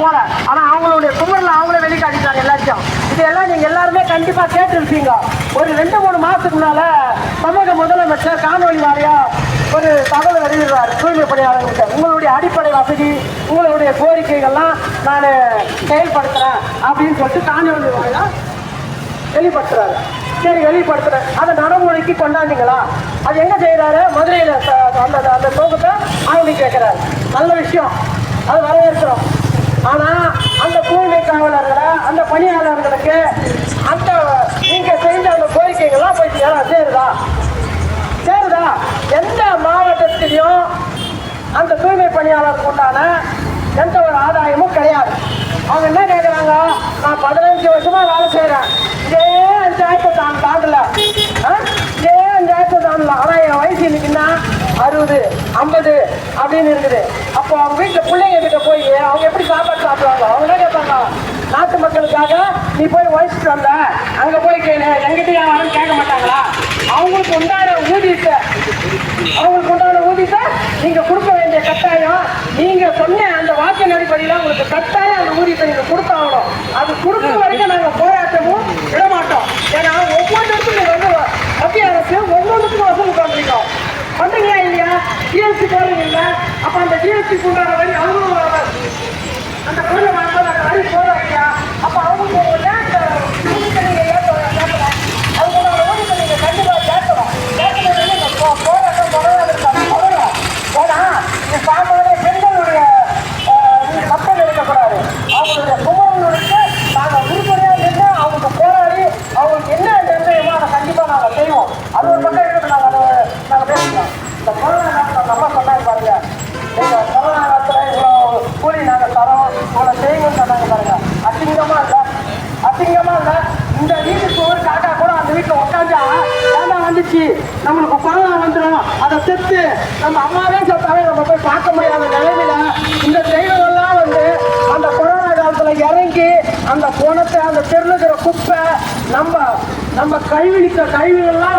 போல. ஆனா அவங்களுடைய குமரில் அவங்களே வெளிக்காட்டிட்டாங்க எல்லாத்தையும். இதெல்லாம் நீங்க எல்லாருமே கண்டிப்பா கேட்டிருப்பீங்க. ஒரு 2-3 மாசத்துக்கு முன்னால தமிழக முதலமைச்சர் காணொலி வாரியா ஒரு தகவல் வெளியிடுறாரு தூய்மை பணியாளர்களுக்கு. உங்களுடைய அடிப்படை வசதி, உங்களுடைய கோரிக்கைகள்லாம் நான் செயல்படுத்துறேன் அப்படின்னு சொல்லிட்டு காணொலி வாரியா வெளிப்படுத்துறாரு. சரி, வெளிப்படுத்துறேன், அதை நடைமுறைக்கு கொண்டாந்தீங்களா? அது எங்க செய்யறாரு? மதுரையில அந்த நோக்கத்தை ஆய்வு கேட்கிறாரு. நல்ல விஷயம், அது வரவேற்கிறோம். ஆனா அந்த தூய்மை காவலர்களை, அந்த பணியாளர்களுக்கு அந்த நீங்க செஞ்ச அந்த கோரிக்கைகள்லாம் போய் சேருதா? எந்த மாவட்டத்திலையும் அந்த தூய்மை பணியாளருக்கு உண்டான எந்த ஒரு ஆதாயமும் கிடையாது. அவங்க என்ன கேட்குறாங்க? நான் 15 வருஷமா வேலை செய்யறேன், இதே 5000 தாண்டல, இதே 5000 தாண்டல. ஆனா என் வயசு இன்னைக்குன்னா 60, 50 அப்படின்னு இருக்குது. அப்போ அவங்க வீட்டுல பிள்ளைங்க கிட்ட போய் அவங்க எப்படி சாப்பாடு சாப்பிடுவாங்க? அவங்க என்ன கேட்பாங்க? நாட்டு மக்களுக்காக நீ போய் வயசுட்டு வந்த, அங்க போய் கேளு, எங்கிட்ட ஏன் வரன்னு கேட்க மாட்டாங்களா? அவங்களுக்கு உண்டான ஊதியத்தை நீங்க கொடுக்க வேண்டிய கட்டாயம். நீங்க சொன்ன அந்த வாக்கின் அடிப்படையில் உங்களுக்கு கட்டாயம் அந்த ஊதியத்தை நீங்க கொடுத்தாகணும். அது கொடுக்குற வரைக்கும் நாங்க போராட்டமும் விடமாட்டோம். ஏன்னா ஒவ்வொன்றுக்கும் நீங்க வந்து மத்திய அரசு ஒவ்வொன்றுக்கும் வசூல் பண்றீங்க, பண்றீங்களா இல்லையா? ஜிஎஸ்டி போடுறீங்க இல்ல? அப்ப அந்த ஜிஎஸ்டி உண்டான வரி அவங்களும் அந்த பொருளை வாங்கும்போது அந்த வரி போடுறாங்க இல்லையா? அப்ப அவங்களுக்கு ஊதியத்தை நீங்க ஏற்கணும், அவங்களோட ஊதியத்தை நீங்க கண்டிப்பா கேட்கணும். போராட்டம் தொடரலாம். ஏன்னா இது சாமானிய பெண்களுடைய மக்கள் இருக்கக்கூடாது. அவங்களுடைய குமரனுக்கு நாங்கள் உறுதுணையாக இருந்து அவங்களுக்கு போராடி அவங்களுக்கு என்ன நிர்ணயமோ அதை கண்டிப்பா நாங்கள் செய்வோம். அது ஒரு பக்கம் இருக்கு, நாங்கள் பேசிக்கலாம். இந்த கொரோனா காலத்தில் நம்ம சொன்னாங்க பாருங்க, நீங்க கொரோனா காலத்துல இவ்வளோ கூலி நாங்கள் தரோம், இவ்வளோ செய்வோம்னு சொன்னாங்க பாருங்க. அசிங்கமா இல்லை. இந்த வீட்டுக்கு ஒரு காக்கா கூட அந்த வீட்டில் உட்காந்தா ஏன்னா வந்துச்சு, நம்மளுக்கு கொரோனா வந்துடும், அதை செத்து நம்ம அம்மாவே செத்தாவே நம்ம போய் பார்க்க முடியாத நிலைமையில இந்த தெய்வங்கள்லாம் வந்து அந்த கொரோனா காலத்துல இறங்கி அந்த போனத்தை, அந்த தெருளுக்கிற குப்பை, நம்ம கழிவிழித்த கழிவுகள்லாம்